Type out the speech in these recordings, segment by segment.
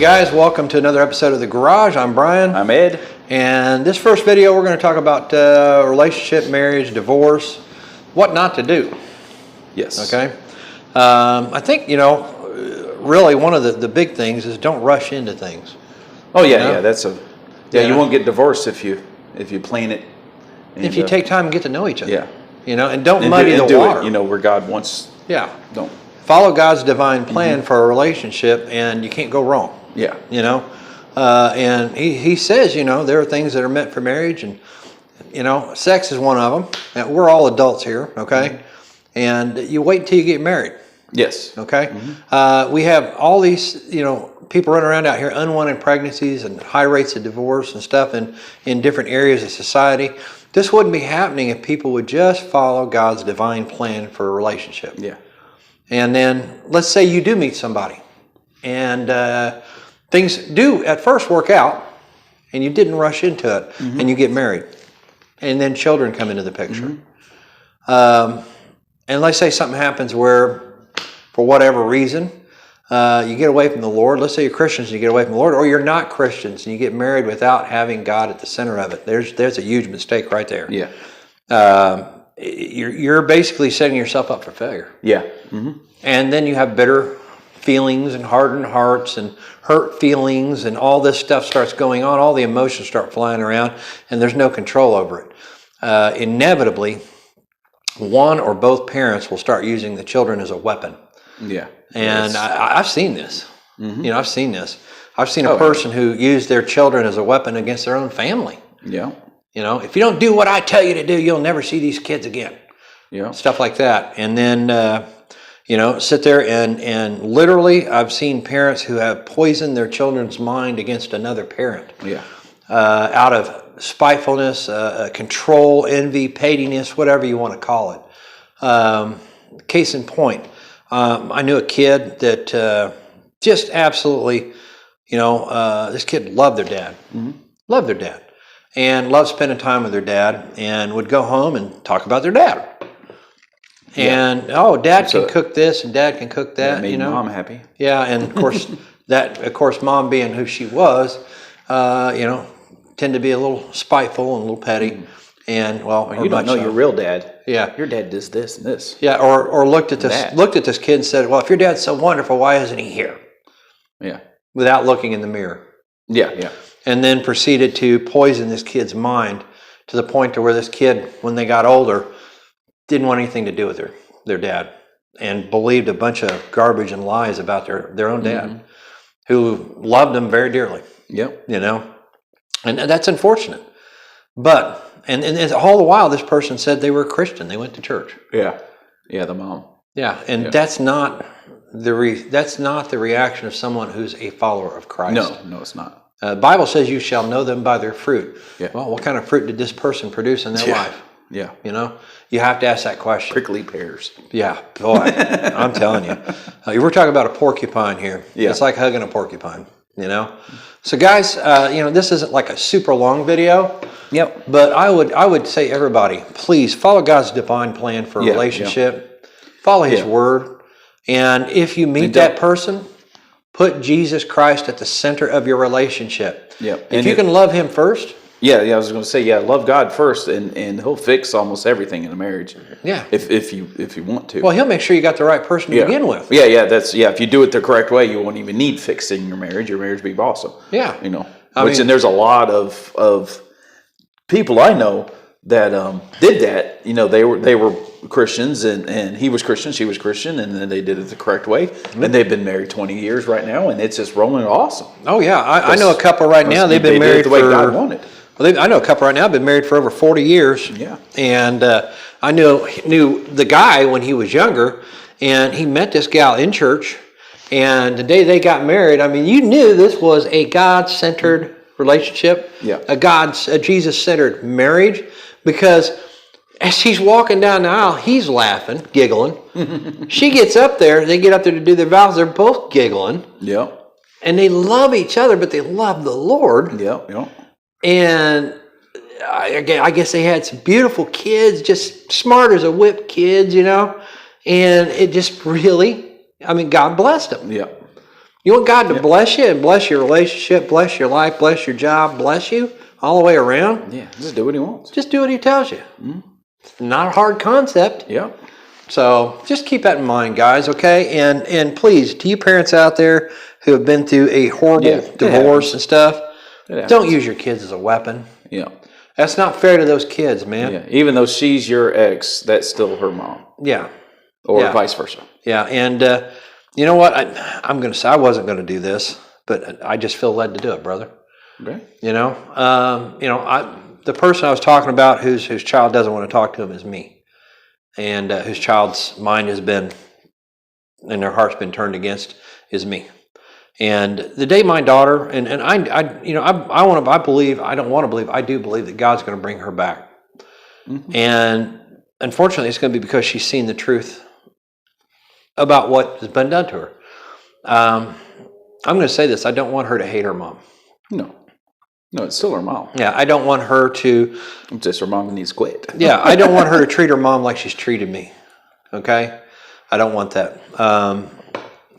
guys, welcome to another episode of The Garage. I'm Brian. I'm Ed. And this first video we're going to talk about relationship, marriage, divorce, what not to do. Yes. Okay. I think, really one of the big things is don't rush into things. Oh yeah, you won't get divorced if you plan it. And, if you take time and get to know each other. Yeah. And don't muddy the water. Where God wants. Yeah. Don't. Follow God's divine plan for a relationship, and you can't go wrong. Yeah. And he says, there are things that are meant for marriage, and sex is one of them. And we're all adults here, okay? And you wait until you get married. Yes. Okay. We have all these, people running around out here, unwanted pregnancies and high rates of divorce and stuff in different areas of society. This wouldn't be happening if people would just follow God's divine plan for a relationship. Yeah. And then let's say you do meet somebody and things do at first work out and you didn't rush into it and you get married and then children come into the picture. And let's say something happens where for whatever reason you get away from the Lord. Let's say you're Christians and you get away from the Lord, or you're not Christians and you get married without having God at the center of it. There's a huge mistake right there. Yeah. You're basically setting yourself up for failure. Yeah. And then you have bitter feelings and hardened hearts and hurt feelings and all this stuff starts going on. All the emotions start flying around and there's no control over it. Inevitably, one or both parents will start using the children as a weapon. Yeah. And I've seen this. I've seen this. I've seen a person who used their children as a weapon against their own family. Yeah. If you don't do what I tell you to do, you'll never see these kids again. Yeah. Stuff like that. And then, sit there and literally I've seen parents who have poisoned their children's mind against another parent. Yeah. Out of spitefulness, control, envy, pettiness, whatever you want to call it. Case in point, I knew a kid that just absolutely, this kid loved their dad. Loved their dad. And loved spending time with their dad and would go home and talk about their dad. And, dad can cook this and dad can cook that. Made mom happy. Yeah, and of course, mom being who she was, tend to be a little spiteful and a little petty. And, you don't know your real dad. Yeah. Your dad does this and this. Yeah, or looked at this kid and said, well, if your dad's so wonderful, why isn't he here? Yeah. Without looking in the mirror. Yeah, yeah. And then proceeded to poison this kid's mind to the point to where this kid, when they got older, didn't want anything to do with their dad and believed a bunch of garbage and lies about their own dad, who loved them very dearly. Yep. And that's unfortunate. But, and all the while, this person said they were a Christian. They went to church. Yeah. Yeah, the mom. Yeah, and that's not the reaction of someone who's a follower of Christ. No, it's not. The Bible says you shall know them by their fruit. Yeah. Well, what kind of fruit did this person produce in their life? Yeah. You have to ask that question. Prickly pears. Yeah, boy, I'm telling you. We're talking about a porcupine here. Yeah. It's like hugging a porcupine, So guys, this isn't like a super long video. Yep. But I would say everybody, please follow God's divine plan for a relationship. Follow His Word. And if you meet that person, put Jesus Christ at the center of your relationship. Yep. If you can love Him first. Yeah, I was going to say, love God first, and He'll fix almost everything in a marriage. Yeah. If you want to. Well, He'll make sure you got the right person to begin with. Yeah, if you do it the correct way, you won't even need fixing your marriage. Your marriage will be awesome. Yeah. And there's a lot of people I know that did that. They were Christians, and he was Christian, she was Christian, and then they did it the correct way. And they've been married 20 years right now, and it's just rolling awesome. Oh yeah, I know a couple right now. They've been married the way God wanted. Well, I know a couple right now. Been married for over 40 years. Yeah. And I knew the guy when he was younger, and he met this gal in church. And the day they got married, you knew this was a God-centered relationship. Yeah. A Jesus-centered marriage, because as he's walking down the aisle, he's laughing, giggling. She gets up there. They get up there to do their vows. They're both giggling. Yeah. And they love each other, but they love the Lord. Yeah. And I guess they had some beautiful kids, just smart as a whip kids, And it just really, God blessed them. Yeah. You want God to bless you and bless your relationship, bless your life, bless your job, bless you all the way around? Yeah, just do what he wants. Just do what he tells you. It's not a hard concept. Yeah. So just keep that in mind, guys, okay? And please, to you parents out there who have been through a horrible divorce and stuff, don't use your kids as a weapon. Yeah. That's not fair to those kids, man. Yeah. Even though she's your ex, that's still her mom. Yeah. Or vice versa. Yeah. And you know what? I'm going to say I wasn't going to do this, but I just feel led to do it, brother. Okay. The person I was talking about whose child doesn't want to talk to him is me. And whose child's mind has been, and their heart's been turned against, is me. And the day my daughter, I do believe that God's going to bring her back. Mm-hmm. And unfortunately, it's going to be because she's seen the truth about what has been done to her. I'm going to say this: I don't want her to hate her mom. No, it's still her mom. Yeah, I don't want her to. Just her mom needs to quit. Yeah, I don't want her to treat her mom like she's treated me. Okay, I don't want that.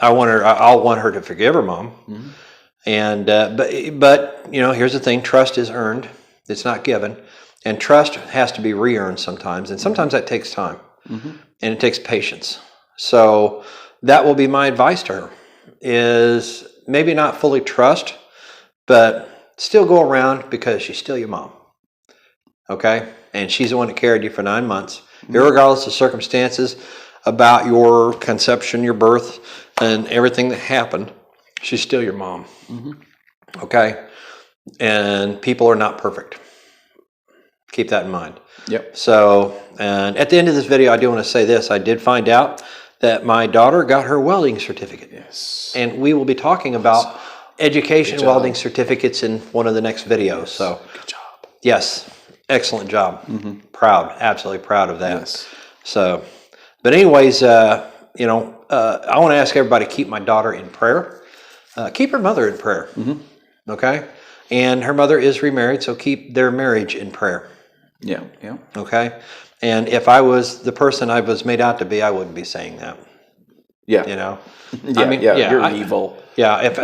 I'll want her to forgive her mom. Mm-hmm. And but here's the thing: trust is earned; it's not given, and trust has to be re-earned sometimes, and sometimes that takes time, and it takes patience. So that will be my advice to her: is maybe not fully trust, but still go around because she's still your mom. Okay? And she's the one that carried you for 9 months, irregardless of circumstances about your conception, your birth, and everything that happened. She's still your mom. Mm-hmm. Okay? And people are not perfect. Keep that in mind. Yep. So, and at the end of this video, I do want to say this. I did find out that my daughter got her welding certificate. Yes. And we will be talking about education welding certificates in one of the next videos. Yes. So, good job. Yes, excellent job. Mm-hmm. Proud, absolutely proud of that. Yes. So, but anyways, I want to ask everybody to keep my daughter in prayer. Keep her mother in prayer. Mm-hmm. Okay, and her mother is remarried, so keep their marriage in prayer. Yeah. Yeah. Okay, and if I was the person I was made out to be, I wouldn't be saying that. Yeah. Yeah, you're evil. Yeah, if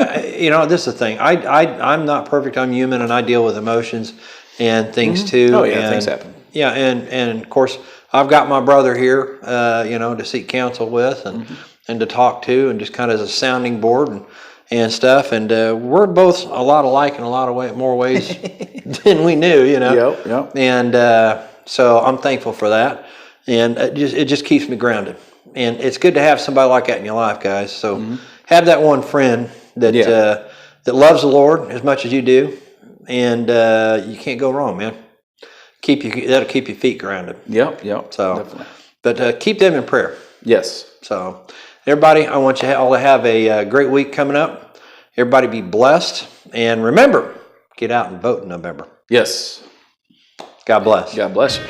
this is the thing. I'm not perfect. I'm human, and I deal with emotions and things too. Oh yeah, things happen. Yeah, and of course, I've got my brother here, to seek counsel with and to talk to, and just kind of as a sounding board and stuff. And we're both a lot alike in a lot of more ways than we knew. Yep. And so I'm thankful for that, and it just keeps me grounded. And it's good to have somebody like that in your life, guys. So have that one friend that that loves the Lord as much as you do, and you can't go wrong, man. That'll keep your feet grounded. Yep. So, definitely. But keep them in prayer. Yes. So, everybody, I want you all to have a great week coming up. Everybody be blessed, and remember, get out and vote in November. Yes. God bless. God bless you.